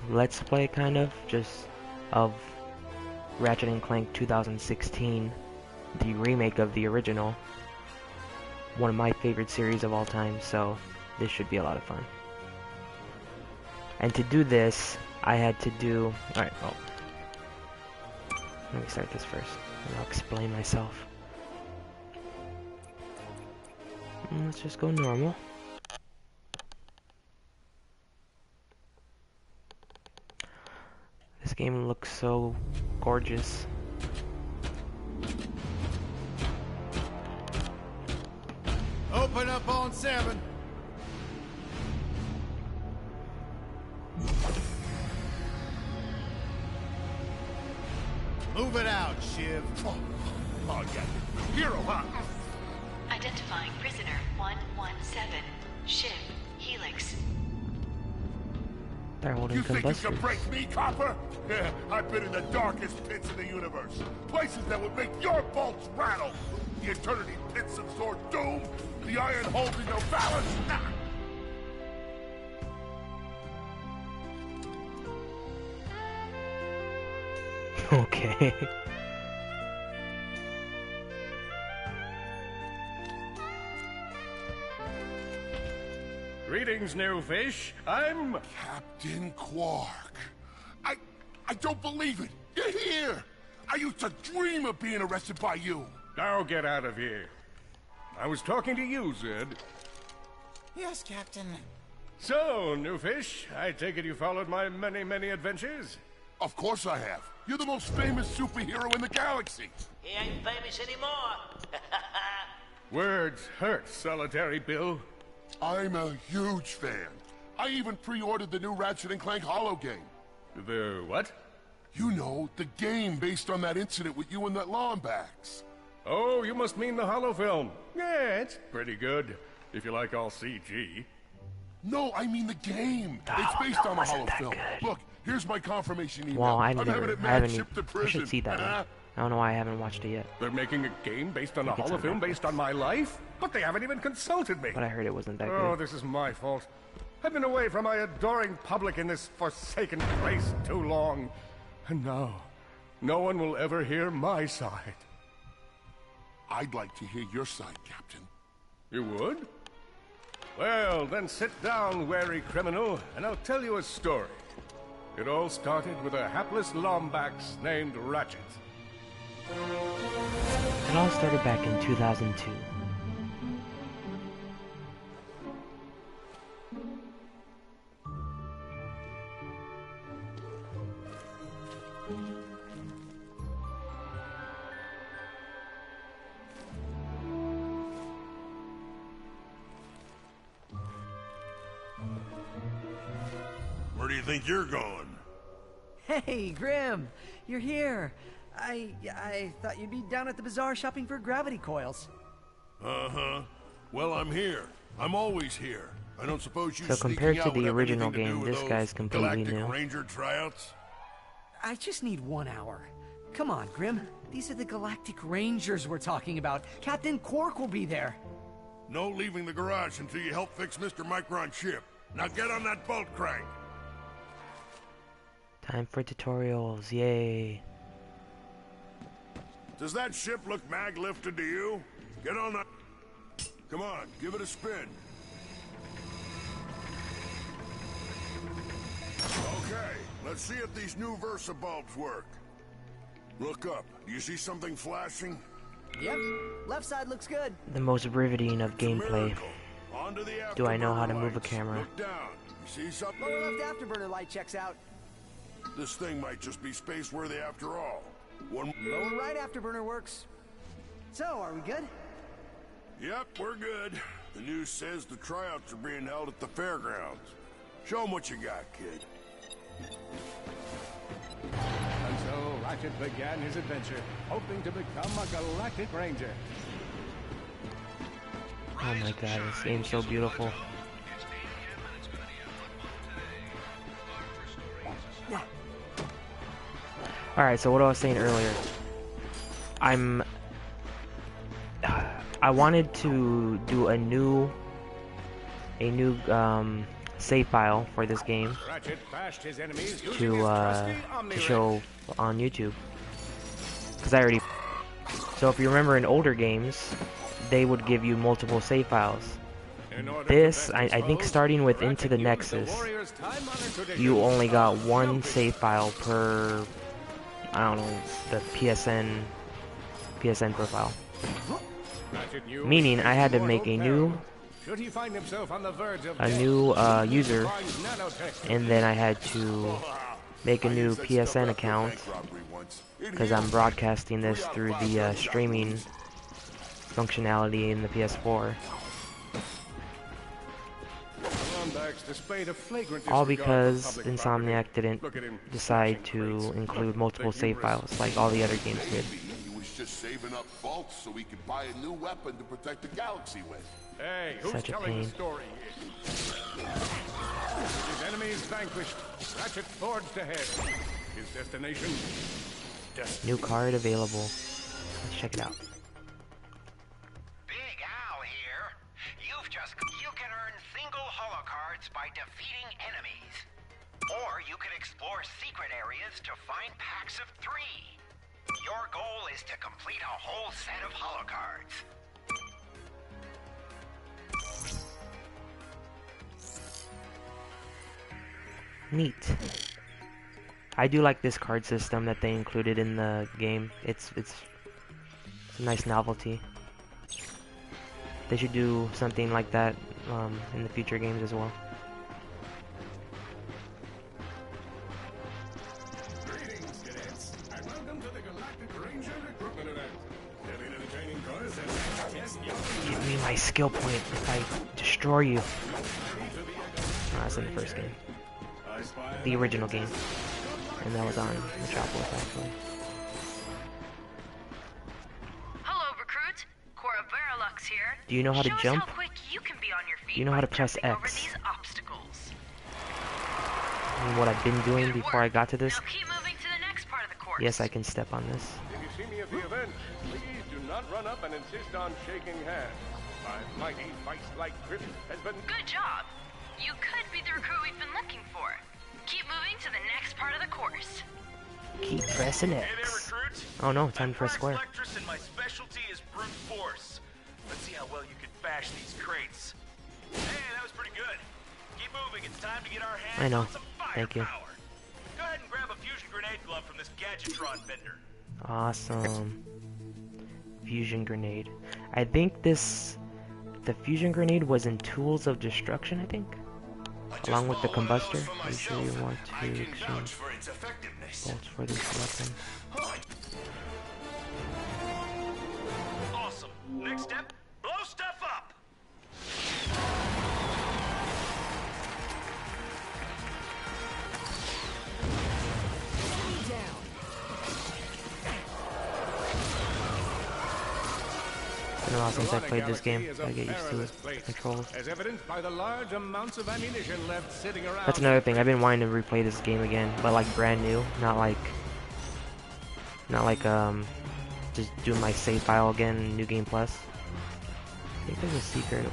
Let's Play, kind of, just of Ratchet and Clank 2016, the remake of the original. One of my favorite series of all time, so this should be a lot of fun. And to do this, I had to do... Alright, well, let me start this first, and I'll explain myself. Let's just go normal. This game looks so gorgeous. Open up on 7. Move it out, Shiv. Oh, yeah. Hero, huh? Identifying prisoner 117, Shiv, Helix. They're holding You think you combustors. can break me, copper? Yeah, I've been in the darkest pits in the universe. Places that would make your bolts rattle. The eternity pits of Sword Doom. The iron holes in your balance. Nah. Okay. Greetings, new fish. I'm... Captain Quark. I don't believe it. You're here. I used to dream of being arrested by you. Now get out of here. I was talking to you, Zed. Yes, Captain. So, new fish, I take it you followed my many, many adventures? Of course I have. You're the most famous superhero in the galaxy. He ain't famous anymore. Words hurt, Solitary Bill. I'm a huge fan. I even pre-ordered the new Ratchet and Clank holo game. The what? You know, the game based on that incident with you and that Lombax. Oh, you must mean the holo film. Yeah, it's pretty good, if you like all CG. No, I mean the game. It's based on a holo film. Look, here's my confirmation email. Well, I I'm having it haven't shipped to I prison. should see that one. I don't know why I haven't watched it yet. They're making a game based on a think it's holo on film Netflix. based on my life? But they haven't even consulted me. But I heard it wasn't that Oh, good. this is my fault. I've been away from my adoring public in this forsaken place too long. And now, no one will ever hear my side. I'd like to hear your side, Captain. You would? Well, then sit down, wary criminal, and I'll tell you a story. It all started with a hapless Lombax named Ratchet. It all started back in 2002. Where do you think you're going? Hey, Grim, you're here. I thought you'd be down at the bazaar shopping for gravity coils. Uh-huh. Well, I'm here. I'm always here. I don't suppose you So compared sneaking to out the would have original anything to do game, with this those guy's completely Galactic new. Ranger tryouts? I just need 1 hour. Come on, Grim. These are the Galactic Rangers we're talking about. Captain Quark will be there. No leaving the garage until you help fix Mr. Micron's ship. Now get on that bolt crank. Time for tutorials, yay. Does that ship look mag-lifted to you? Get on that... Come on, give it a spin. Okay, let's see if these new Versa bulbs work. Look up. Do you see something flashing? Yep. Left side looks good. The most riveting of It's a gameplay. miracle. Onto the Do I know how to afterburner move a lights. camera? Look down. You see something? Lower left afterburner light checks out. This thing might just be space-worthy after all. One... Lower right afterburner works. So, are we good? Yep, we're good. The news says the tryouts are being held at the fairgrounds. Show 'em what you got, kid. And so Ratchet began his adventure, hoping to become a Galactic Ranger. Oh my god, this game's so beautiful. Alright, so what I was saying earlier. I wanted to do a new save file for this game Ratchet bashed his enemies using to his trusty show on YouTube, because I already. So if you remember in older games, they would give you multiple save files. This, I think, starting with Into the Nexus, you only got one save file per, I don't know, the PSN profile. Meaning I had to make a new user, and then I had to make a new PSN account because I'm broadcasting this through the streaming functionality in the PS4. All because Insomniac didn't decide to include multiple save files like all the other games did. He was just saving up vaults so he could buy a new weapon to protect the galaxy with. Hey, who's Such a telling the pain. story here? His enemies vanquished, Ratchet forged ahead. His destination? New card available. Let's check it out. Big Al here. You can earn single holo cards by defeating enemies. Or you can explore secret areas to find packs of 3. Your goal is to complete a whole set of holo cards. Neat. I do like this card system that they included in the game. It's a nice novelty. They should do something like that in the future games as well. Greetings, cadets, and welcome to the Galactic Ranger Recruitment Event. There'll be an entertaining course and test your Give me my skill point if I destroy you. Oh, that's in the first game. The original game. And that was on Metropolis, actually. Hello, recruit. Cora Veralux here. Do you know how to Show us jump? how quick you can be on your feet Do you know how by to press jumping over X? these obstacles. And what I've been doing Good before work. I got to this? Now keep moving to the next part of the course. Yes, I can step on this. If you see me at the event, please do not run up and insist on shaking hands. My mighty feist-like grip has been... Good job. You could be the recruit we've been looking for. Keep moving to the next part of the course. Keep pressing Hey there, X. recruit. Oh no, time I'm to press square. Lectress and my specialty is brute force. Let's see how well you can bash these crates. Hey, that was pretty good. Keep moving. It's time to get our hands I know. on some firepower. Thank you. Go ahead and grab a fusion grenade glove from this Gadgetron vendor. Awesome. Fusion grenade. I think the fusion grenade was in Tools of Destruction, I think? Along with the combustor. Are you sure you want to exchange bolts for this weapon? Awesome. Next step, blow stuff up. It's been a while since I played this game. Gotta get used to the controls. As evidenced by the large amounts of ammunition left sitting around. That's another thing. I've been wanting to replay this game again, but like brand new, not like just doing my save file again in New Game Plus. I think there's a secret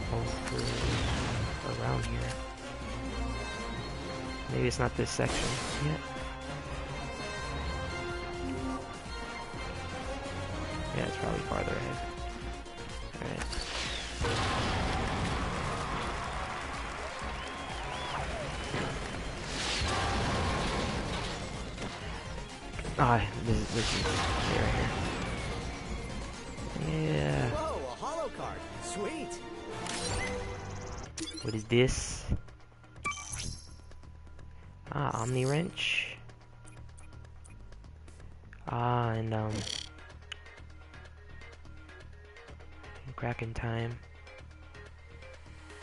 around here. Maybe it's not this section yet. Yeah, it's probably farther ahead. Alright. Ah, this is right here. Yeah. Whoa, a holo card. Sweet. What is this? Ah, Omni Wrench. Ah, and Crack in Time.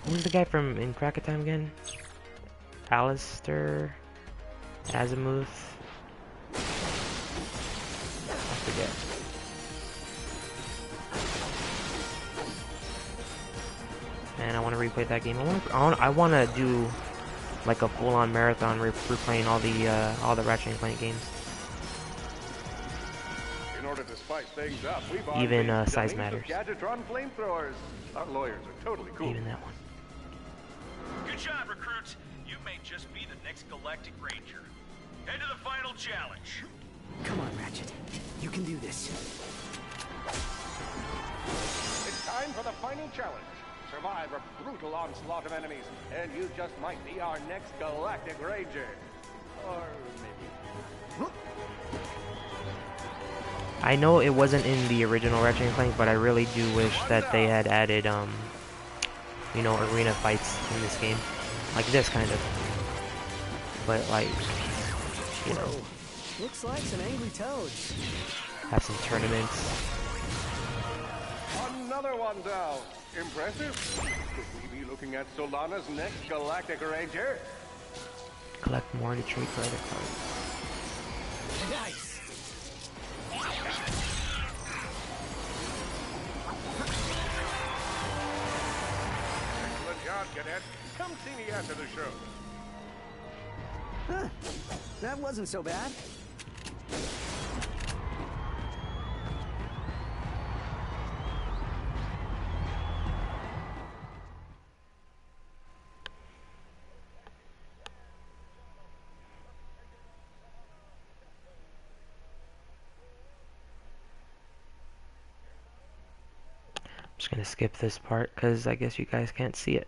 Who's the guy from in Crack in Time again? Alistair Azimuth. I forget. Man, I want to replay that game. I want to do like a full-on marathon replaying all the Ratchet and Clank games. In order to spice things up, we bought Even, these size dummies matters. of Gadgetron flamethrowers. Our lawyers are totally cool. Even that one. Good job, recruit. just be the next Galactic Ranger. Head to the final challenge. Come on, Ratchet. You can do this. It's time for the final challenge. Survive a brutal onslaught of enemies, and you just might be our next Galactic Ranger. Or maybe... I know it wasn't in the original Ratchet and Clank, but I really do wish that they had added, you know, arena fights in this game. Like this, kind of. But, like, you know. Looks like some angry toads. Have some tournaments. Another one down. Impressive. Could we be looking at Solana's next Galactic Ranger? Collect more to trade for other cards. Nice. Excellent job, Cadet. Come see me after the show. Huh. That wasn't so bad. I'm just gonna skip this part because I guess you guys can't see it.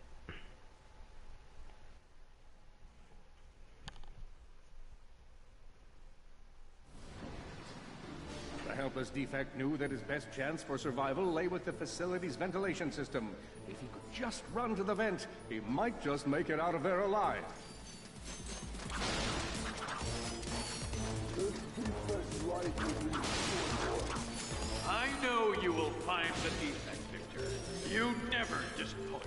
The helpless defect knew that his best chance for survival lay with the facility's ventilation system. If he could just run to the vent, he might just make it out of there alive. I know you will find the defect, Victor. You never disappoint.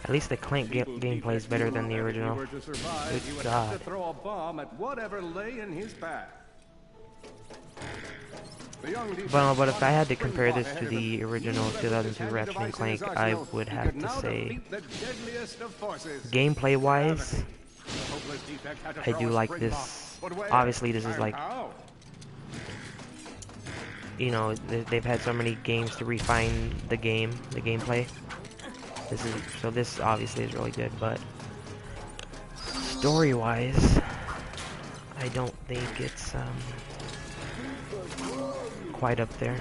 At least the Clank gameplay is better than the original. Good God. To throw a bomb at whatever lay in his path. But if I had to compare this to the original 2002 Ratchet and Clank, I would have to say, gameplay-wise, I do like this. Obviously, this is like, you know, they've had so many games to refine the gameplay. This obviously is really good, but story-wise, I don't think it's quite up there.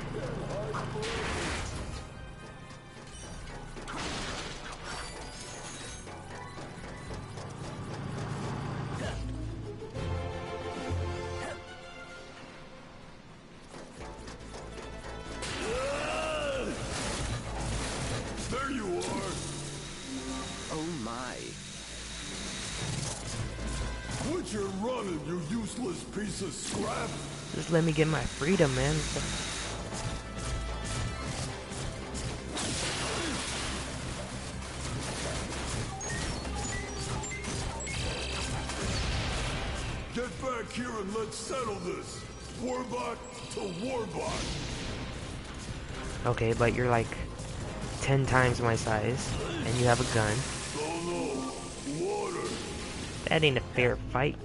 There you are. Oh my. Quit your running, you useless piece of scrap. Just let me get my freedom, man. Get back here and let's settle this. Warbot to Warbot. Okay, but you're like 10 times my size, and you have a gun. Oh no, water. That ain't a fair fight.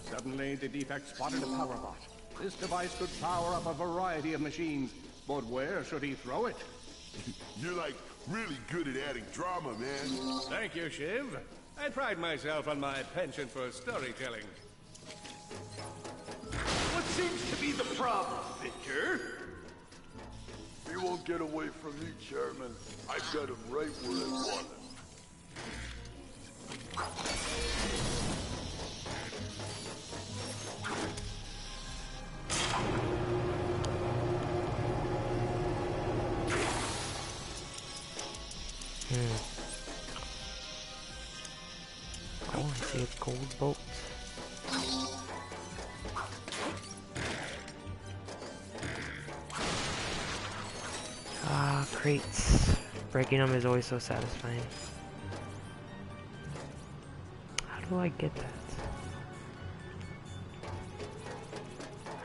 Suddenly, the defect spotted a power bot. This device could power up a variety of machines, but where should he throw it? You're like really good at adding drama, man. Thank you, Shiv. I pride myself on my penchant for storytelling. What seems to be the problem, Victor? He won't get away from me, Chairman. I got him right where I want him. Oh, I see a gold bolt. Ah, crates. Breaking them is always so satisfying. How do I get that?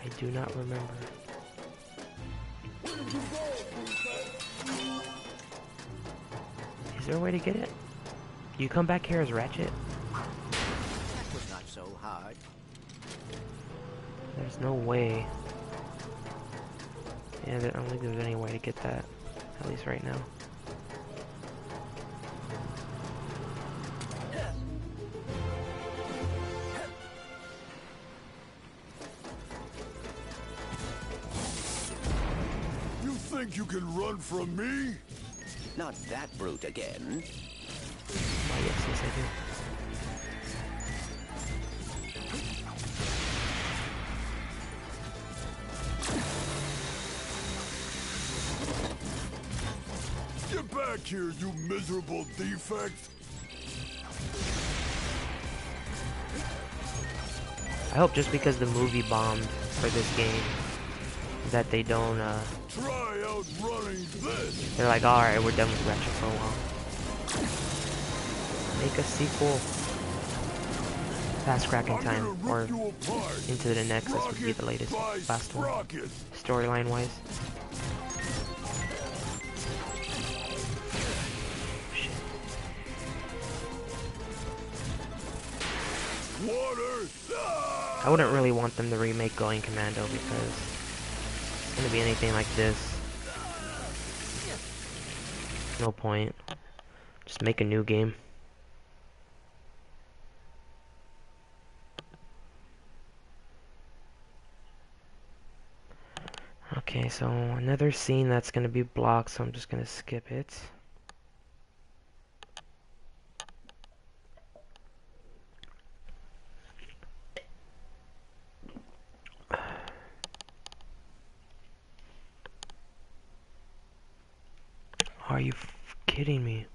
I do not remember. Is there a way to get it? You come back here as Ratchet? That was not so hard. There's no way. Yeah, I don't think there's any way to get that, at least right now. You think you can run from me? Not that brute again. Why, yes, I do. Get back here, you miserable defect! I hope just because the movie bombed for this game that they don't, Try outrunning this! they're like, alright, we're done with Ratchet for a while. Make a sequel. Fast cracking time, or into the next, this would be the latest, last one. Storyline wise. Shit. Water! I wouldn't really want them to remake Going Commando because it's gonna be anything like this. No point. Just make a new game. Okay, so another scene that's gonna be blocked, so I'm just gonna skip it. Are you kidding me?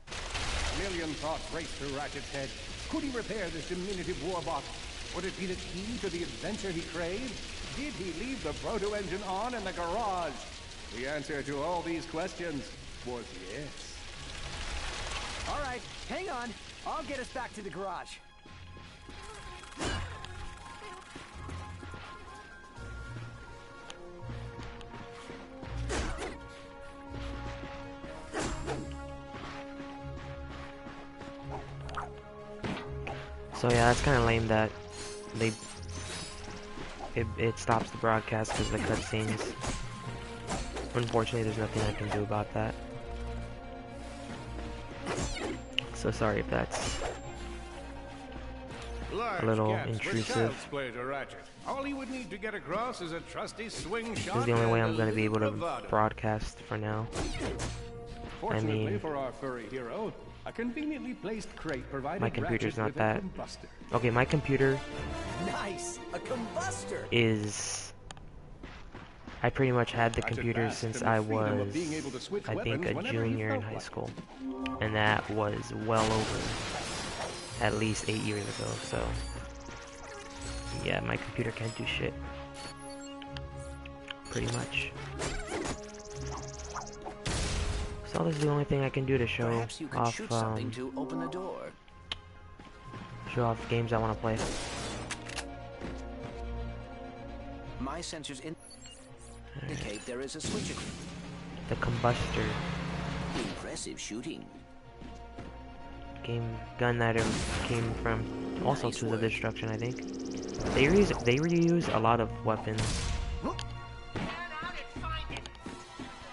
A million thoughts raced through Ratchet's head. Could he repair this diminutive warbot? Would it be the key to the adventure he craved? Did he leave the proto-engine on in the garage? The answer to all these questions was yes. All right, hang on. I'll get us back to the garage. So yeah, that's kind of lame that it stops the broadcast because of the cutscenes. Unfortunately, there's nothing I can do about that. So sorry if that's a little intrusive. All he would need to get across is a trusty swing shot. This is the only way I'm going to be able to broadcast for now. Fortunately for our furry hero, a conveniently placed crate provided my computer's not that. combustor. Okay, my computer Nice, a combustor. is. I pretty much had the computer since I was, I think, a junior in high school, and that was well over at least 8 years ago. So yeah, my computer can't do shit. Pretty much. So this is the only thing I can do to show off to open the door. show off games I want to play. My sensors indicate there is a switch. The combustor Impressive shooting. gun that it came from. Also Tools of Destruction, I think. They reuse a lot of weapons.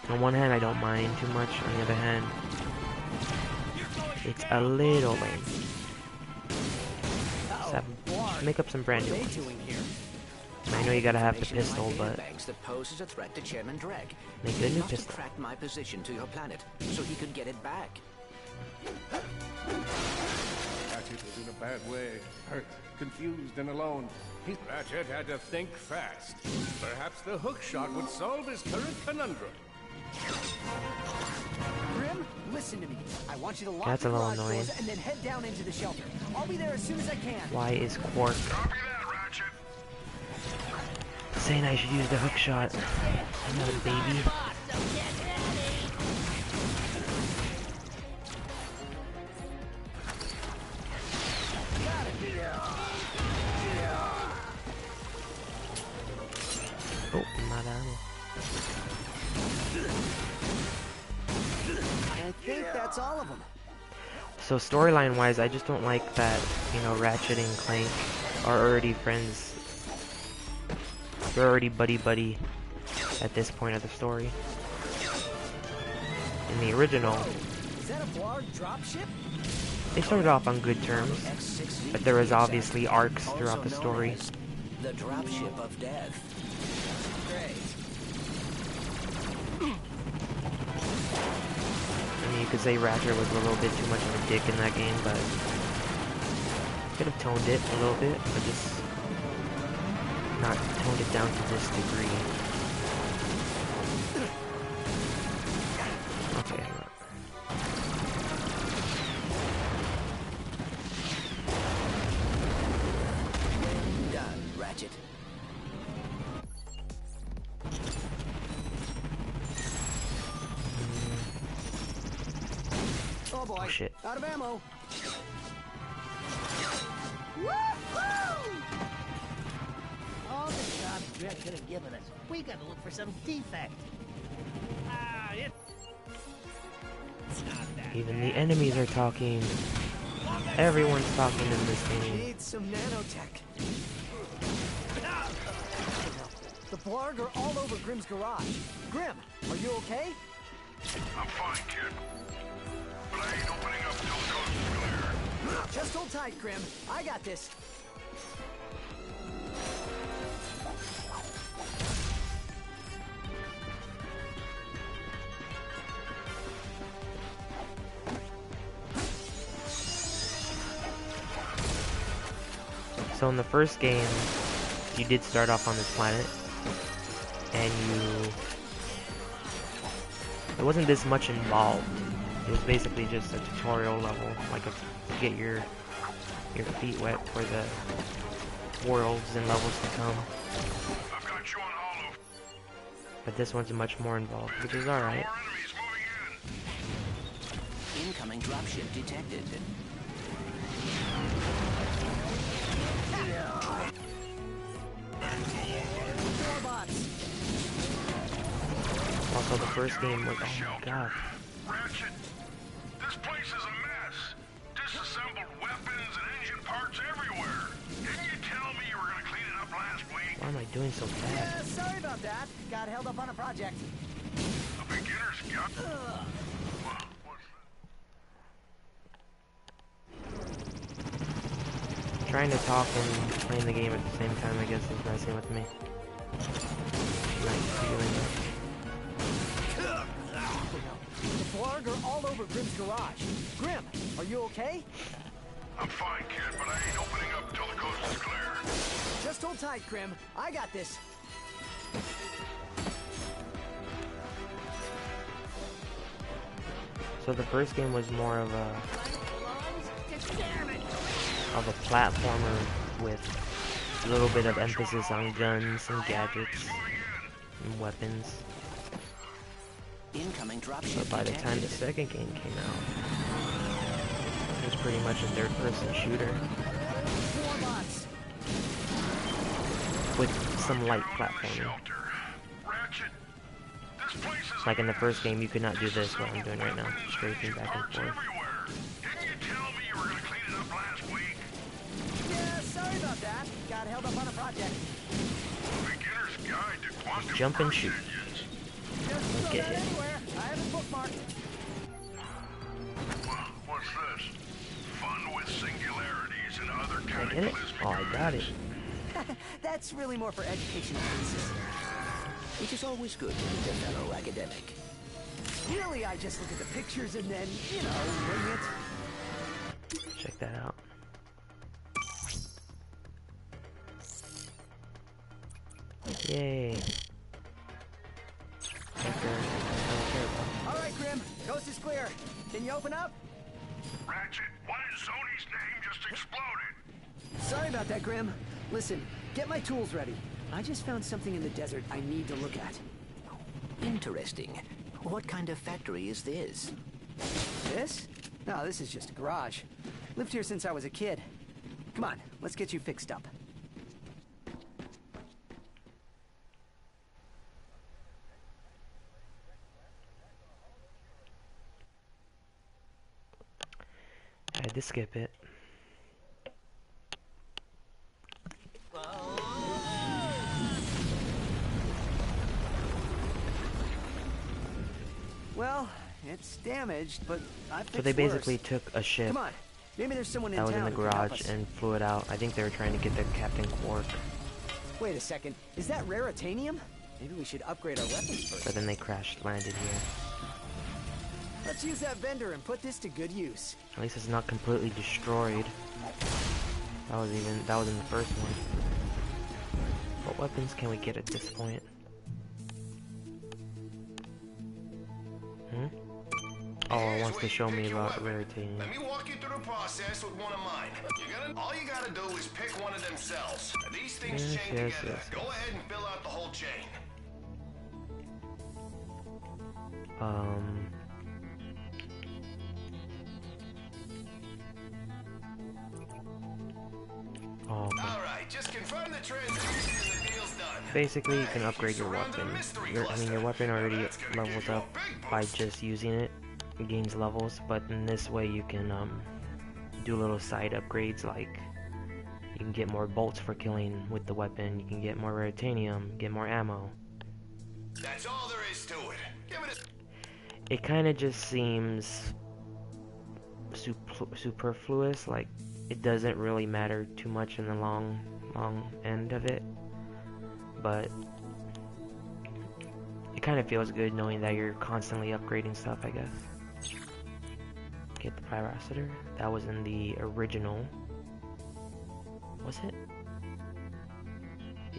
On one hand, I don't mind too much. On the other hand, it's a little lame. Just make up some brand new ones. I know you gotta have the pistol, but that poses a threat to Chairman Dreg. make it a new pistol. Track my position to your planet so he could get it back. Ratchet was in a bad way. Hurt, confused, and alone. Ratchet had to think fast. Perhaps the hook shot would solve his current conundrum. Grim, listen to me. I want you to lock That's the a little garage annoying. doors and then head down into the shelter. I'll be there as soon as I can. Why is Quark Copy that, Ratchet. saying I should use the hook shot? I'm not a baby. Oh, I'm out of ammo. I think that's all of them. So storyline wise, I just don't like that, you know, Ratchet and Clank are already friends. They're already buddy-buddy at this point of the story. In the original, Is that a Blarg dropship? they started off on good terms, but there was obviously arcs throughout the story. The dropship of death. Great. I mean, you could say Ratchet was a little bit too much of a dick in that game, but could have toned it a little bit, but just not toned it down to this degree. Okay. Done, Ratchet. Oh boy. Oh shit. Out of ammo. All the jobs Dredd could have given us. We gotta look for some defect. It's not that Even the enemies are talking. Everyone's talking in this game. Need some nanotech. The Blarg are all over Grimm's garage. Grimm, are you okay? I'm fine, kid. But I ain't opening up till the coast is clear. Just hold tight, Grimm. I got this. So in the first game, you did start off on this planet, and there wasn't this much involved. It was basically just a tutorial level, like to get your feet wet for the worlds and levels to come. I've got you on hollow. But this one's much more involved, which is alright. More enemies moving in. Incoming dropship detected. Also, the first game was, oh my god. Ratchet, this place is a mess. Disassembled weapons and engine parts everywhere. Didn't you tell me you were gonna clean it up last week? Why am I doing so bad? Yeah, sorry about that. Got held up on a project. A beginner's guide. Trying to talk and playing the game at the same time, I guess, is messing with me. Not feeling it. The Blarg are all over Grimm's garage. Grimm, are you okay? I'm fine, kid, but I ain't opening up till the coast is clear. Just hold tight, Grimm. I got this. So the first game was more of a platformer with a little bit of emphasis on guns and gadgets and weapons. Incoming dropship But by the time the second game came out, it was pretty much a third-person shooter with some light platforming. Like in the first game, you could not do this, what I'm doing right now, strafing back and forth. Didn't you tell me you were gonna clean it up last week? Yeah, sorry about that. Got held up on a project. Beginner's guide to quantum Jump and burst shoot. engines. Just Don't throw get that hit. anywhere. I have it bookmarked. What's this? Fun with singularities and other Did I get it? cataclysmic Oh, I got it. That's really more for educational purposes. It is always good to meet a fellow academic. Really, I just look at the pictures and then, you know, wing it. Check that out. Yay. All right, Grim. Coast is clear. Can you open up? Ratchet, what in Sony's name just exploded? Sorry about that, Grim. Listen, get my tools ready. I just found something in the desert I need to look at. Interesting. What kind of factory is this? This? No, this is just a garage. Lived here since I was a kid. Come on, let's get you fixed up. to skip it. Well, it's damaged, but I fixed So they basically worse. took a ship Come on, maybe there's someone that in was in town the who can help garage us. and flew it out. I think they were trying to get the Captain Quark, Wait a second, is that raritanium? Maybe we should upgrade our weapons first. but then they crashed landed here. Let's use that vendor and put this to good use. At least it's not completely destroyed. That was in the first one. What weapons can we get at this point? Oh, it wants to show me about raritanium. Let me walk you through the process with one of mine. All you gotta do is pick one of them cells. These things chain together. Go ahead and fill out the whole chain. Oh, okay. Alright, just confirm the transaction and the deal's done. Basically, you can upgrade your weapon. Your weapon already levels up by just using it. It gains levels, but in this way you can do little side upgrades, like you can get more bolts for killing with the weapon, you can get more raritanium, get more ammo. That's all there is to it. Give it a... It kind of just seems superfluous, like it doesn't really matter too much in the long end of it, but it kind of feels good knowing that you're constantly upgrading stuff, I guess. Get the Pyrocytor. That was in the original. Was it?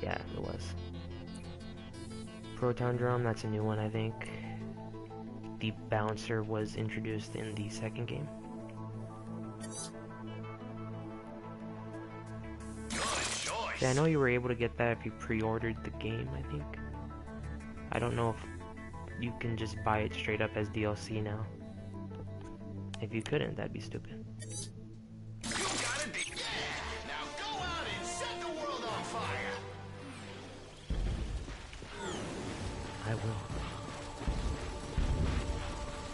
Yeah, it was. Proton Drum, that's a new one, I think. The Bouncer was introduced in the second game. Yeah, I know you were able to get that if you pre-ordered the game, I think. I don't know if you can just buy it straight up as DLC now. If you couldn't, that'd be stupid. You gotta be... Yeah! Now go out and set the world on fire! I will.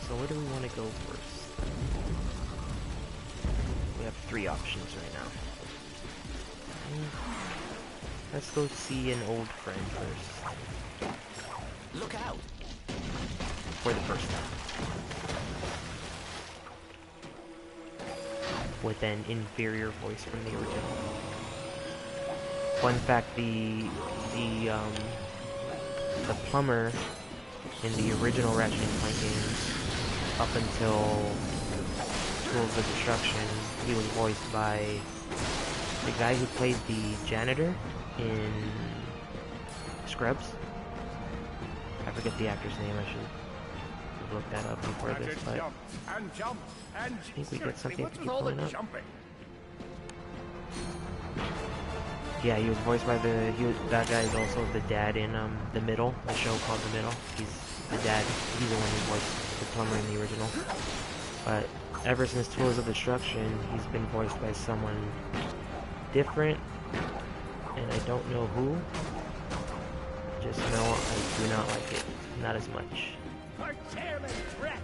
So where do we want to go first? We have 3 options right now. Let's go see an old friend first. Look out! For the first time. With an inferior voice from the original. Fun fact, the plumber in the original Ratchet and Clank games, up until Tools of Destruction, he was voiced by the guy who played the janitor in Scrubs. I forget the actor's name, I should have looked that up before this, but I think we get something to keep pulling up. Yeah, he was voiced by that guy is also the dad in The Middle, the show called The Middle. He's the dad, he's the one who voiced the plumber in the original. But ever since Tools of Destruction, he's been voiced by someone different, and I don't know who. Just know I do not like it. Not as much. For Chairman Trek.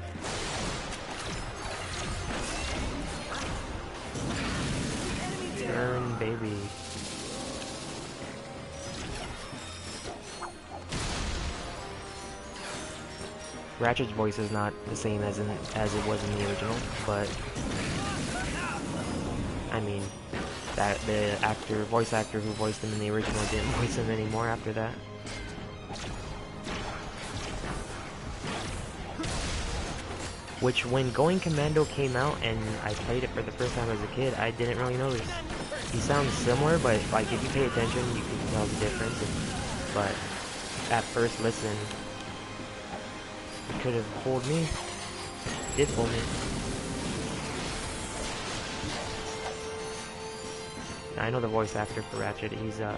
Turn, baby. Ratchet's voice is not the same as it was in the original, but I mean, that the voice actor who voiced him in the original didn't voice him anymore after that. Which, when Going Commando came out and I played it for the first time as a kid, I didn't really notice. He sounds similar, but like if you pay attention, you can tell the difference. But at first listen, it could have fooled me. It did fool me. I know the voice actor for Ratchet. He's in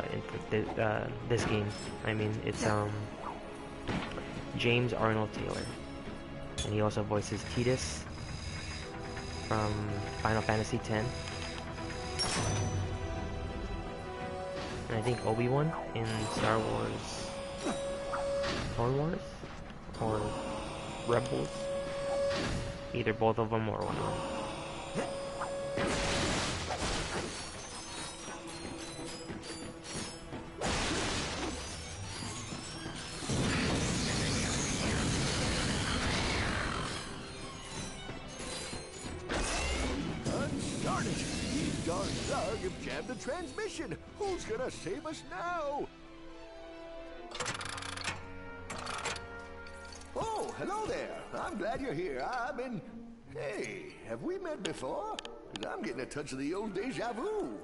this game. I mean, it's James Arnold Taylor. And he also voices Tidus from Final Fantasy X. And I think Obi-Wan in Star Wars Clone Wars? Or Rebels? Either both of them or one of them. darn Zug have jammed the transmission. Who's gonna save us now? Oh, hello there. I'm glad you're here. I've been... Hey, have we met before? 'Cause I'm getting a touch of the old deja vu.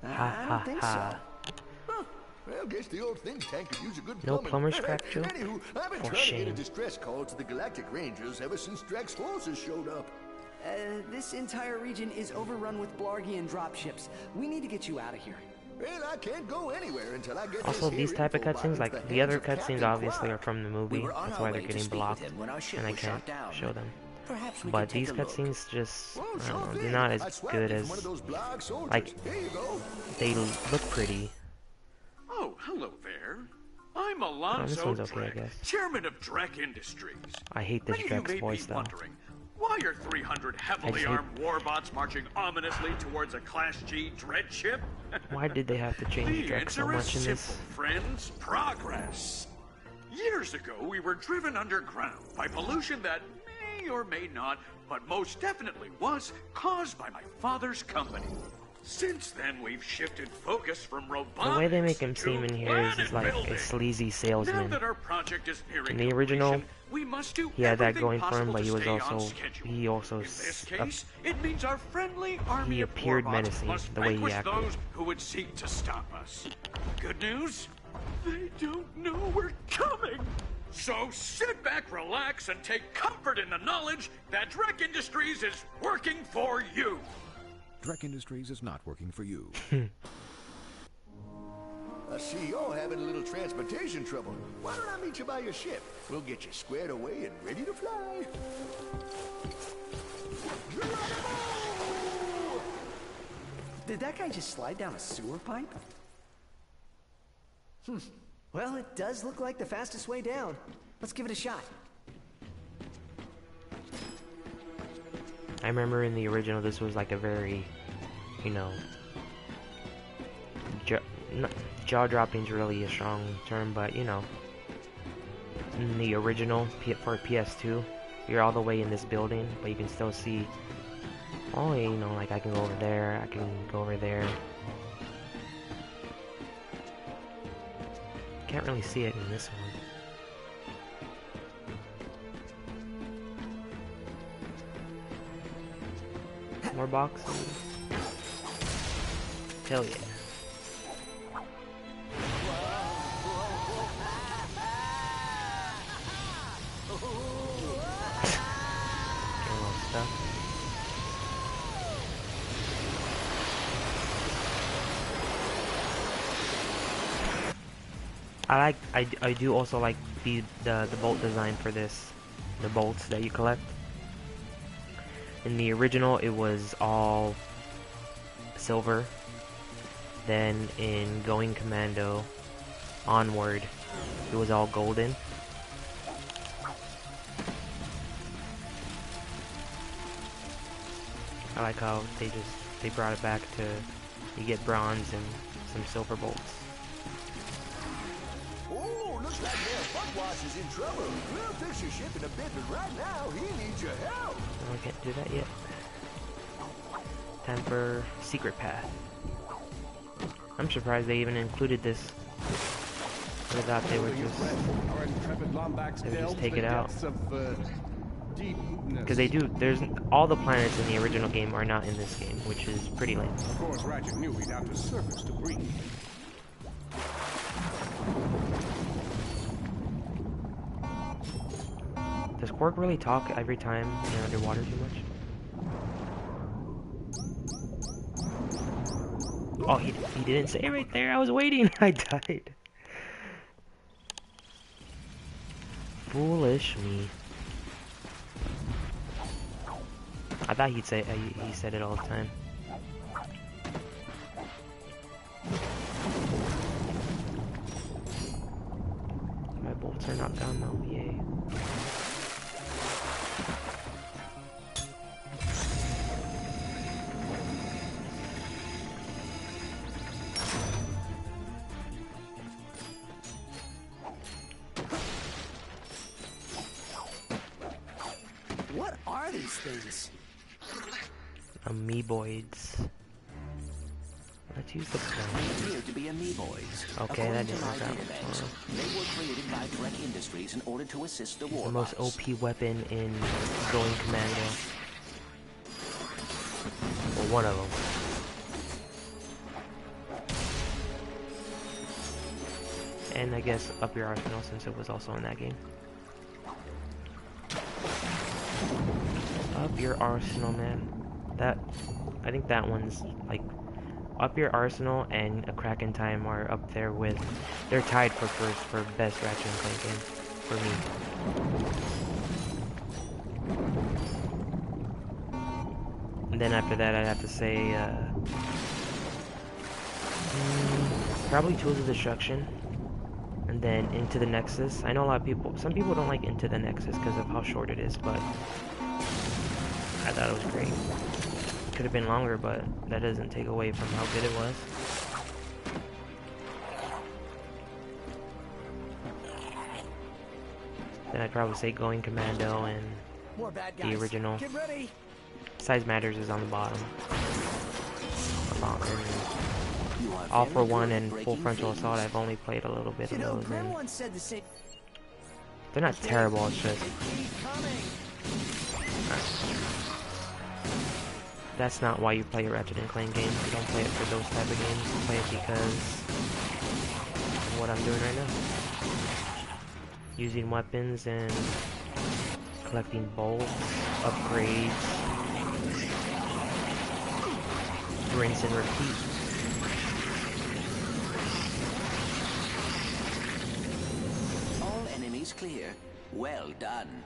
I don't think so. Huh. Well, guess the old think tank could use a good No plumbing. plumber's crack joke? Anywho, I've been For trying to get a shame. distress call to the Galactic Rangers ever since Drax's forces showed up. This entire region is overrun with Blargian dropships. We need to get you out of here. Well, I can't go anywhere until I get Also, this these here type of info cutscenes, bomb into like the the other hands of cutscenes, Captain obviously are Quark. from the movie. We were on That's our why they're way to getting speak with blocked, him when our ship and I was can't shot down. show them. Perhaps we But could take these a look. cutscenes just, Well, I don't sure know, thing. they're not I as swapped good you as, from one of those blog soldiers. like, Here you go. they look pretty. Oh, hello there. I'm Oh, this Alonzo one's okay, I Drek, guess. chairman of Drek Industries. I hate this Many of you Drek's may voice, be though. wondering, why are 300 heavily hate- armed warbots marching ominously towards a Class G dread ship? Why did they have to change The Drek so answer is much in simple, this? friends. Progress. Years ago, we were driven underground by pollution that may or may not, but most definitely was, caused by my father's company. Since then, we've shifted focus from robotics The way they make him to seem in here is planet like a building. sleazy Now salesman. that our project is nearing In the original, completion, we must do he had that everything going for him, possible but to he was stay on also schedule. In this case, it means our friendly army he of appeared warbots menacing, must the way he vanquish acted. those who would seek to stop us. Good news? They don't know we're coming. So sit back, relax, and take comfort in the knowledge that Drek Industries is working for you. Drek Industries is not working for you. I see you're having a little transportation trouble. Why don't I meet you by your ship? We'll get you squared away and ready to fly. Did that guy just slide down a sewer pipe? Well, it does look like the fastest way down. Let's give it a shot. I remember in the original, this was like a very, you know, jaw-dropping is really a strong term, but you know, in the original for PS2, you're all the way in this building, but you can still see, oh, you know, like I can go over there, I can go over there. Can't really see it in this one. More boxes. Hell yeah. Get a little stuff. I do also like the bolt design for this, the bolts that you collect. In the original, it was all silver. Then in Going Commando Onward, it was all golden. I like how they brought it back to you get bronze and some silver bolts. Oh, looks like their Buckwash is in trouble. We'll fix your ship in a bit, but right now, he needs your help. No, I can't do that yet. Time for Secret Path. I'm surprised they even included this. I thought they would just take it out. Because they do, there's all the planets in the original game are not in this game, which is pretty lame. Of course, Ratchet knew he'd have to surface to breathe. Does Quark really talk every time they're underwater too much? Oh, he didn't say it right there. I was waiting. I died. Foolish me. I thought he'd say he said it all the time. My bolts are not down though. Yay. What are these things? Amoeboids. Let's use the They Clank. appear to be amoeboids. Okay, that According to didn't my work out. database, they were created by Trek Industries in order to assist the He's war the most bots. OP weapon in Going Commando. Well, one of them. And I guess Up Your Arsenal, since it was also in that game. Up Your Arsenal, man. I think that one's like Up Your Arsenal and A Crack in Time are up there with. They're tied for first for best Ratchet and Clank game for me. And then after that, I'd have to say probably Tools of Destruction. And then Into the Nexus. I know a lot of people, some people don't like Into the Nexus because of how short it is, but I thought it was great. Could have been longer, but that doesn't take away from how good it was. Then I'd probably say Going Commando and the original. Get ready. Size Matters is on the bottom. All for One and Full Frontal Assault, I've only played a little bit of those. And Said the same. they're not terrible, it's just... That's not why you play a Ratchet and Clank game. You don't play it for those type of games. You play it because of what I'm doing right now. Using weapons and collecting bolts, upgrades, rinse and repeat. All enemies clear. Well done.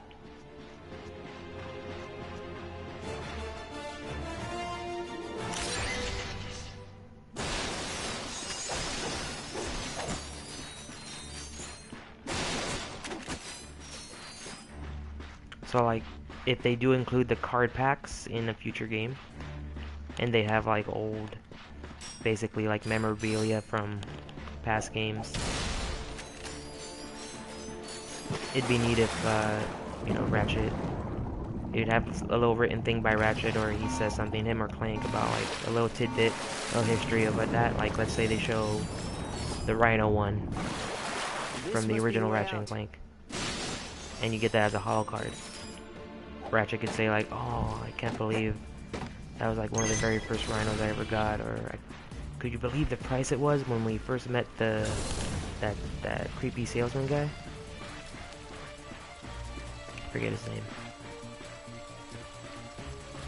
So like, if they do include the card packs in a future game, and they have like old, basically like memorabilia from past games, it'd be neat if, you know, Ratchet, you'd have a little written thing by Ratchet, or he says something, him or Clank, about like a little tidbit, a little history of what that, like let's say they show the Rhino one from the original Ratchet and Clank, and you get that as a holo card. Ratchet could say like, oh, I can't believe that was like one of the very first Rhinos I ever got, or could you believe the price it was when we first met that creepy salesman guy? Forget his name.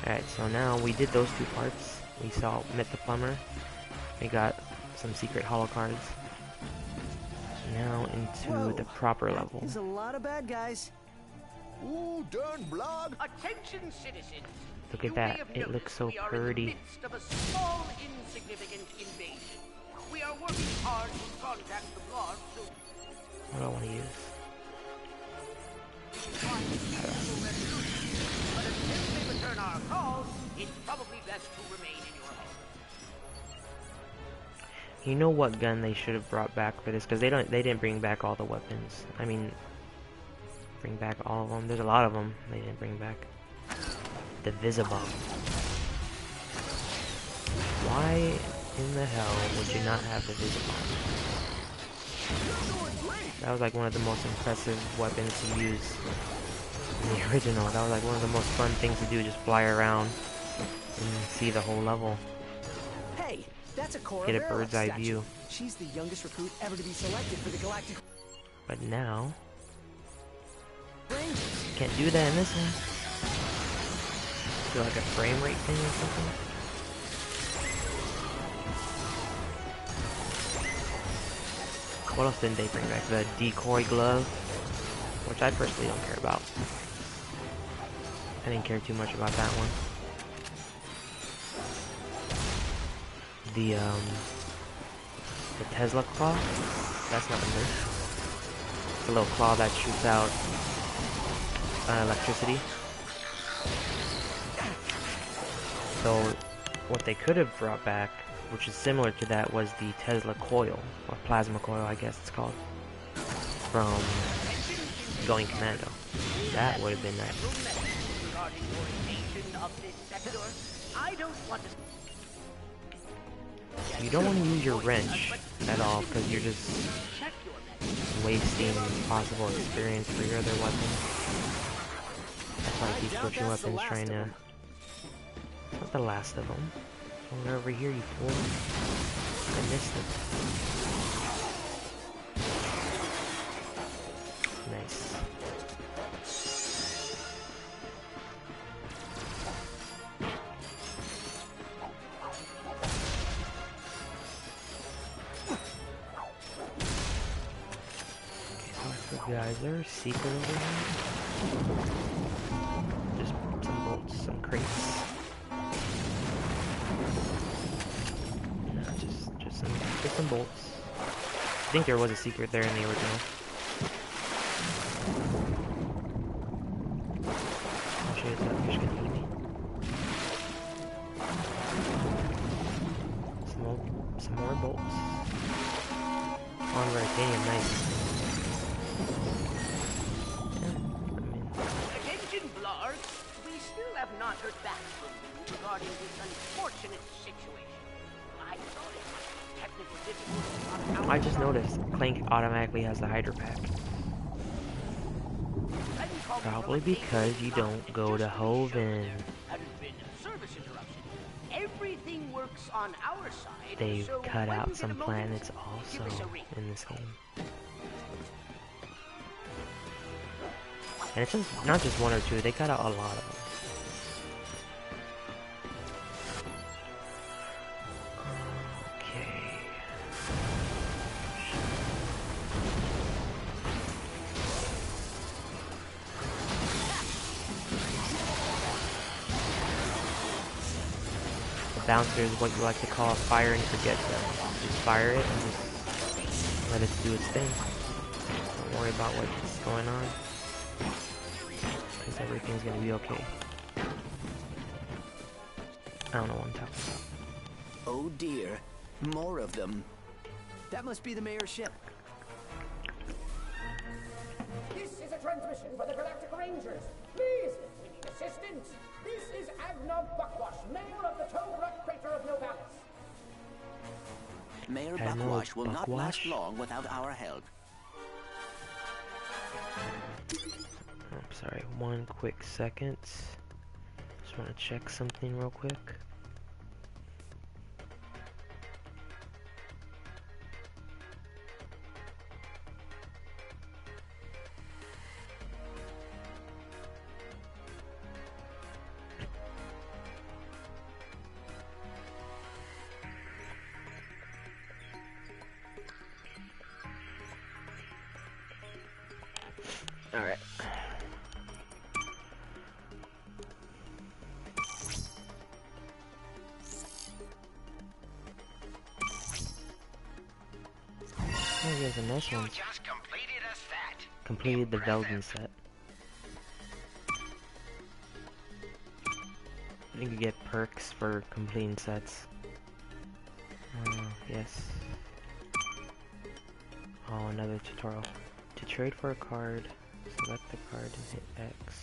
Alright, so now we did those two parts. We met the plumber. We got some secret holo cards. Now into the proper level. There's a lot of bad guys. Ooh, darn blog. Attention, citizens. Look at that. It looks so pretty. Of a small, insignificant invasion. We are working hard to contact the blog soon. What do I want to use? But until they return our calls, it's probably best to remain in your home. You know what gun they should have brought back for this? Because they didn't bring back all the weapons. I mean, bring back all of them. There's a lot of them they didn't bring back. The Visibomb. Why in the hell would you not have the Visibomb? That was like one of the most impressive weapons to use in the original. That was like one of the most fun things to do, just fly around and see the whole level. Hey, that's a Cora Get a Barrel bird's eye statue. view. She's the youngest recruit ever to be selected for the Galactic But now, can't do that in this one. Do like a frame rate thing or something? What else didn't they bring back? The decoy glove, which I personally don't care about. I didn't care too much about that one. The Tesla claw, that's not a nerf. It's a little claw that shoots out electricity. So what they could have brought back, which is similar to that, was the Tesla coil, or plasma coil I guess it's called, from Going Commando. That would have been nice. Regarding your invasion of this sector, I don't want to... You don't want to use your wrench at all, because you're just wasting possible experience for your other weapons. That's why I keep switching weapons, trying to... It's not the last of them. Oh, they're over here, you fool. I missed them. Nice. Guys, is there a secret over here? Just some bolts, some crates. No, just some bolts. I think there was a secret there in the original. I'll show you that fish can eat me. Some more bolts. On titanium, nice. Attention, Blarg. We still have not heard back from you regarding this unfortunate situation. I thought it was technical difficulties on our I just noticed Clank automatically has the Hydra pack. Probably because you don't go to Hoven. Everything works on our side. They've so cut when out you get some a moment, planets give also us a ring. in this game. And it's just not just one or two, they cut out a lot of them. Okay. The bouncer is what you like to call a fire and forget zone. Just fire it and just let it do its thing. Don't worry about what's going on. Because everything's gonna be okay. I don't know what I'm talking about. Oh dear, more of them. That must be the mayor's ship. This is a transmission for the Galactic Rangers. Please, if we need assistance. This is Agnar Buckwash, mayor of the Toad-Rock crater of Novalis. Mayor Admiral Buckwash will not last Buckwash? long without our help. Oh, sorry, one quick second. Just want to check something real quick. Alright. Oh, he has a nice one. Just completed a set. Completed the Velden set. I think you get perks for completing sets. Yes. Oh, another tutorial. To trade for a card, select the card and hit X.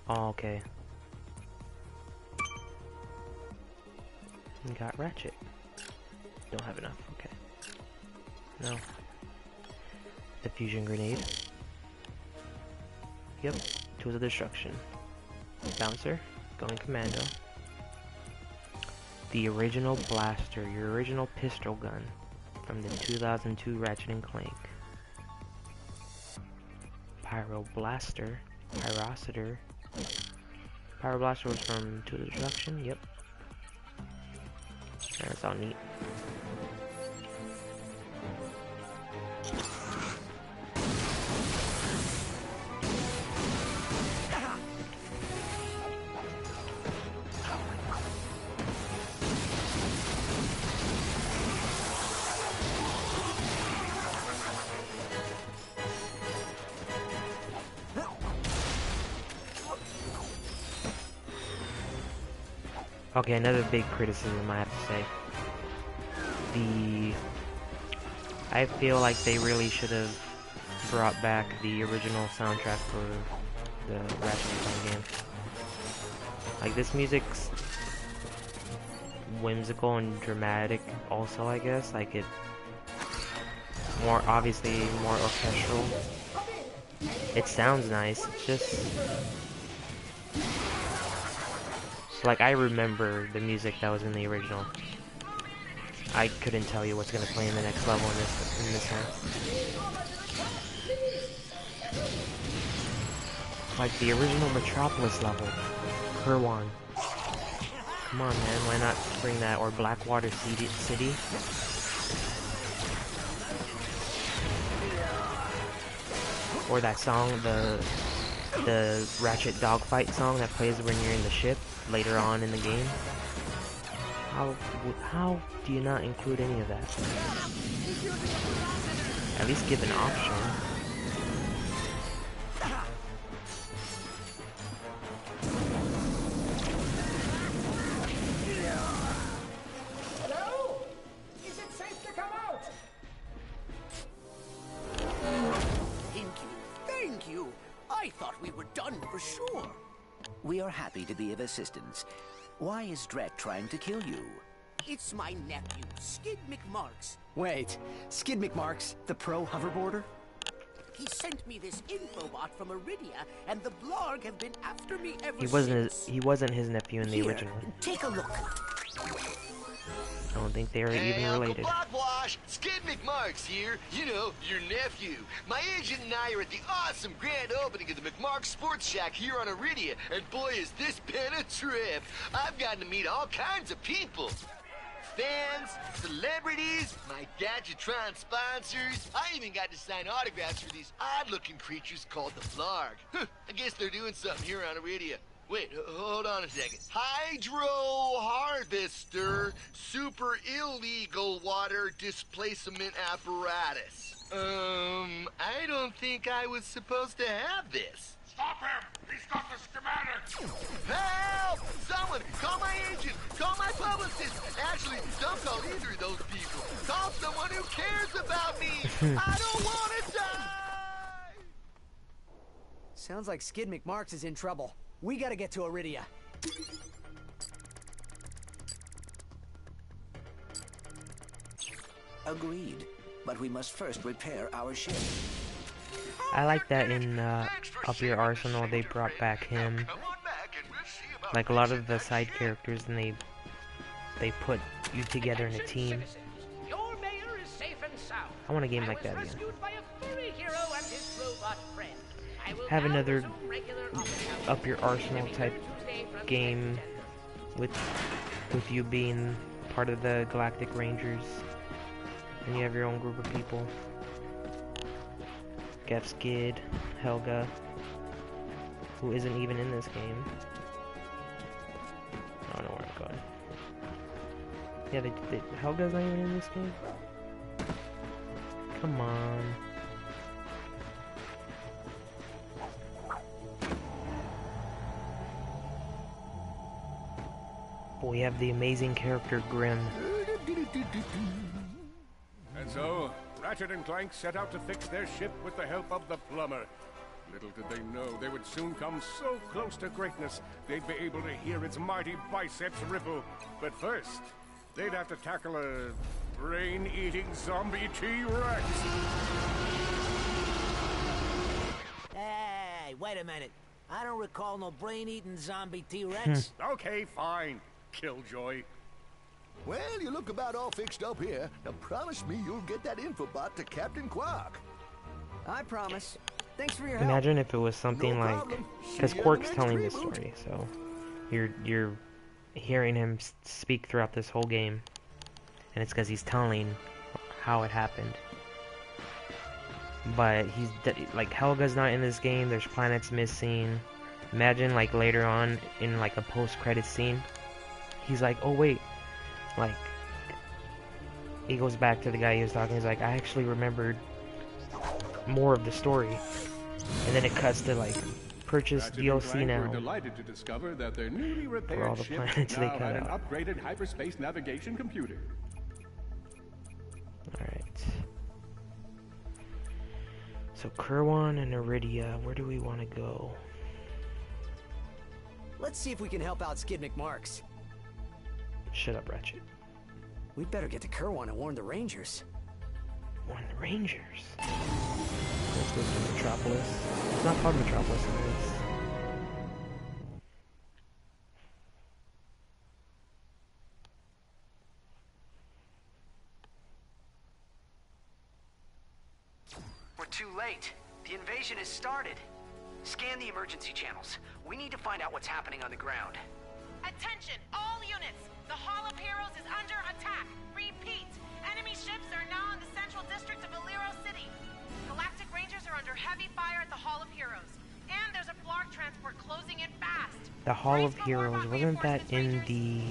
Oh, okay. You got Ratchet. Don't have enough, okay. No. The fusion grenade. Yep. Tools of destruction. Bouncer. Going commando. The original blaster. Your original pistol gun. From the 2002 Ratchet and Clank. Pyro Blaster. Pyrocitor. Pyro Blaster was from Tools of Destruction. Yep. That's all neat. Okay, another big criticism I have to say. I feel like they really should have brought back the original soundtrack for the Ratchet and Clank game. Like, this music's whimsical and dramatic also, I guess. Like it more obviously more orchestral. It sounds nice. It's just like I remember the music that was in the original. I couldn't tell you what's gonna play in the next level in this one. Like the original Metropolis level, Kerwan. Come on, man, why not bring that? Or Blackwater City? Or that song, the Ratchet dogfight song that plays when you're in the ship later on in the game. How do you not include any of that? At least give an option. Hello? Is it safe to come out? Thank you. I thought we were done for sure. We are happy to be of assistance. Why is Drek trying to kill you? It's my nephew, Skid McMarks. Wait, Skid McMarks, the pro hoverboarder? He sent me this infobot from Iridia, and the Blarg have been after me ever He since. wasn't his nephew in the Here, original. take a look. I don't think they are even related. Blockwash, Skid McMarks here. You know, your nephew. My agent and I are at the awesome grand opening of the McMarks Sports Shack here on Iridia, and boy, is this been a trip. I've gotten to meet all kinds of people. Fans, celebrities, my Gadgetron sponsors. I even got to sign autographs for these odd-looking creatures called the Blarg. I guess they're doing something here on Iridia. Wait, hold on a second. Hydro Harvester Super Illegal Water Displacement Apparatus. I don't think I was supposed to have this. Stop him! He's got the schematic! Help! Someone! Call my agent! Call my publicist! Actually, don't call either of those people. Call someone who cares about me! I don't want to die! Sounds like Skid McMarks is in trouble. We gotta get to Iridia. Agreed. But we must first repair our ship. I like that in Up Your Arsenal they brought back him. Like a lot of the side characters, and they put you together in a team. Your mayor is safe and sound. I want a game like that again. Rescued by a furry hero and his robot friend. I will Have now another resume regular office hours. Up Your Arsenal type Tuesday from game with you being part of the Galactic Rangers, and you have your own group of people. Get Skid, Helga, who isn't even in this game. I don't know where I'm going. Yeah, Helga's not even in this game? Come on. But we have the amazing character Grim. And so, Ratchet and Clank set out to fix their ship with the help of the plumber. Little did they know they would soon come so close to greatness, they'd be able to hear its mighty biceps ripple. But first, they'd have to tackle a brain-eating zombie T-Rex. Hey, wait a minute. I don't recall no brain-eating zombie T-Rex. Okay, fine. Killjoy. Well, you look about all fixed up here. Now promise me you'll get that infobot to Captain Quark. I promise. Thanks for your help. Imagine if it was something No like, problem. because See you in Quark's the telling the next reboot. story, so you're hearing him speak throughout this whole game, and it's because he's telling how it happened. But like Helga's not in this game. There's planets missing. Imagine like later on in like a post-credit scene, he's like, oh wait, like he goes back to the guy he was talking. He's like, I actually remembered more of the story, and then it cuts to like purchase Ratchet and DLC Clank now. were delighted to discover that their newly For all repaired the ship planets they now cut had an out. upgraded hyperspace navigation computer. Alright. So Kerwan and Iridia, where do we want to go? Let's see if we can help out Skid McMarks. Shut up, Ratchet. We'd better get to Kerwan and warn the Rangers. Warn the Rangers? Let's go to Metropolis. It's not called Metropolis, it is. We're too late. The invasion has started. Scan the emergency channels. We need to find out what's happening on the ground. Attention, all units! The Hall of Heroes is under attack. Repeat, enemy ships are now in the central district of Aliro City. Galactic Rangers are under heavy fire at the Hall of Heroes. And there's a Flark transport closing in fast. The Hall of Heroes, wasn't that in the...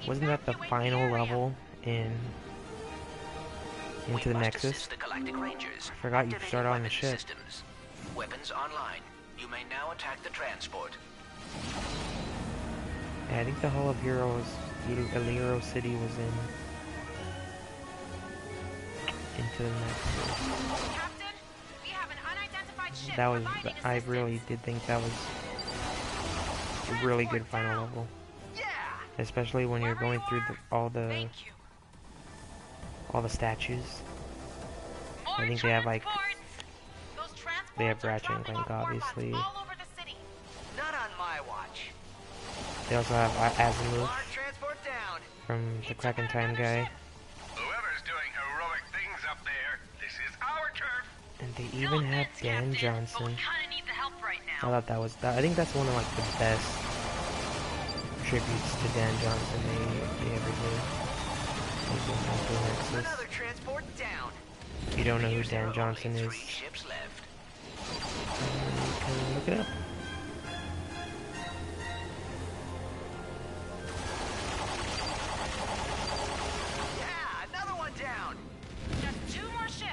Wasn't that the final level in... Into the Nexus? The Galactic Rangers. I forgot you start on the ship. Systems. Weapons online. You may now attack the transport. Yeah, I think the Hall of Heroes, Aliro City was in... Into the Nexus. Captain, we have an unidentified ship. That was... I really did think that was a really good final level. Especially when you're going through all the statues. I think they have like... They have Ratchet and Clank, obviously. Not on my watch. They also have Azimuth Transport down. from the Crack in Time guy. Whoever's doing heroic things up there, this is our turf. And they even have Dan Johnson. I thought that was... I think that's one of like the best tributes to Dan Johnson they ever did. Another transport down. If you don't know who Dan Johnson is, you can look it up. Yeah, another one down. Just 2 more ships.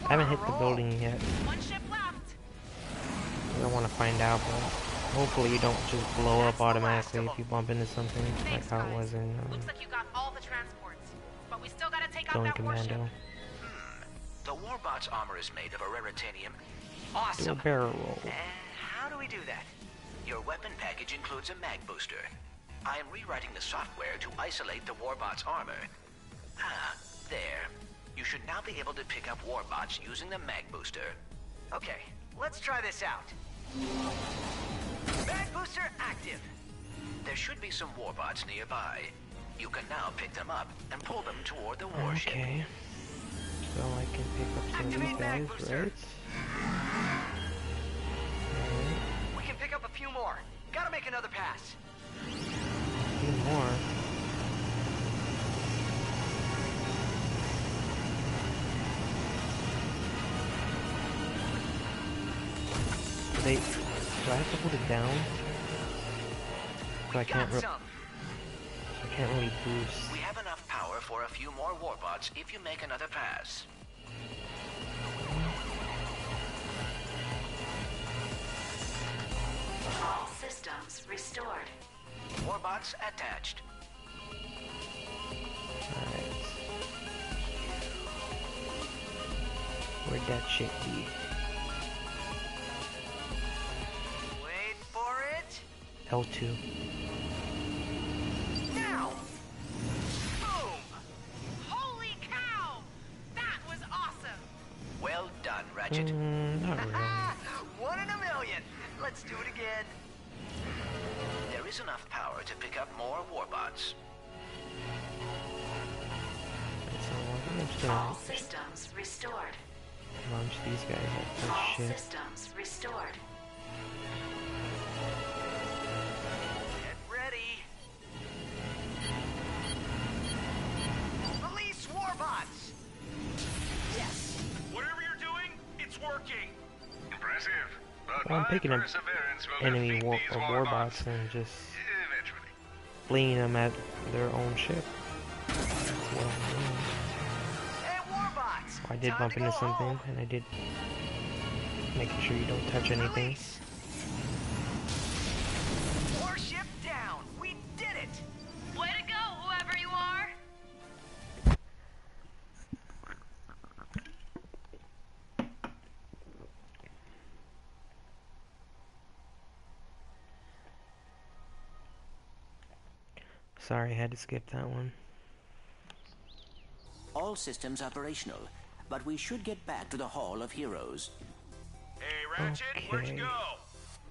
I haven't hit the building yet. One ship left. I don't want to find out, but hopefully you don't just blow up automatically if you bump into something, like how it was in Looks like you got all the transports, but we still gotta take out Going that warship. Commando. The Warbot's armor is made of a raritanium. Do a Awesome. barrel roll. And how do we do that? Your weapon package includes a mag booster. I am rewriting the software to isolate the Warbot's armor. Ah, there. You should now be able to pick up Warbots using the mag booster. Okay, let's try this out. Mag booster active. There should be some Warbots nearby. You can now pick them up and pull them toward the warship. Okay. So I can pick up some of these guys, right? We can pick up a few more. Gotta make another pass. A few more. Do I have to hold it down? So I can't really boost. We have enough power for a few more Warbots if you make another pass. All systems restored. Warbots attached. Alright. Where'd that shit be? Wait for it. L2. Now. Boom! Holy cow! That was awesome! Well done, Ratchet. Not really. 1 in a million. Let's do it again. There is enough power to pick up more Warbots. So I'm just All gonna systems restored. launch these guys at All this ship. systems restored. Get ready. Release Warbots. Yes. Whatever you're doing, it's working. Impressive. But Well, I'm my picking up perseverance will enemy defeat these warbots and just eventually. fleeing them at their own ship. That's what I'm doing. Hey, Warbots. I did bump into something, and I did making sure you don't touch anything. Sorry, I had to skip that one. All systems operational, but we should get back to the Hall of Heroes. Hey, Ratchet, where'd you go?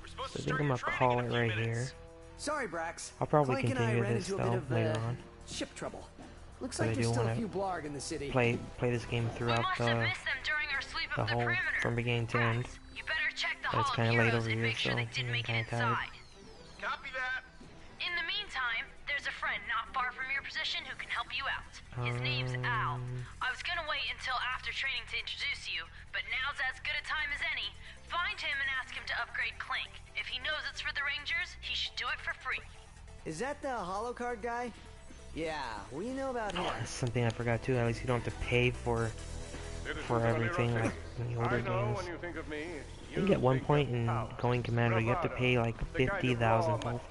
We're supposed So to I think start I'm your gonna training call in it a few right minutes. here. Sorry, Brax. I'll probably Clank and I continue ran this into a bit though of later on. ship trouble. Looks But like I there's do still a want few to blarg in the city. play this game throughout the whole from beginning to end. You better check the But it's Hall kind of of late Heroes over and here, make so sure they I'm didn't make kind it of tired. inside. Copy that. In the meantime, there's a friend not far from your position who can help you out. His name's Al. I was gonna wait until after training to introduce you, but now's as good a time as any. Find him and ask him to upgrade Clank. If he knows it's for the Rangers, he should do it for free. Is that the holocard guy? Yeah, we know about him. That's something I forgot too. At least you don't have to pay for everything like in the older games. I think at one point in Going Commando, you have to pay like 50,000 volts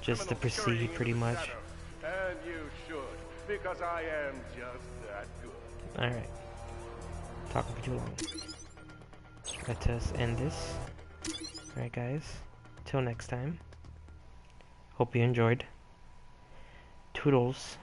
just to proceed, pretty much. And you should, because I am just that good. Alright. Talking for too long. Let us end this. Alright guys. Till next time. Hope you enjoyed. Toodles.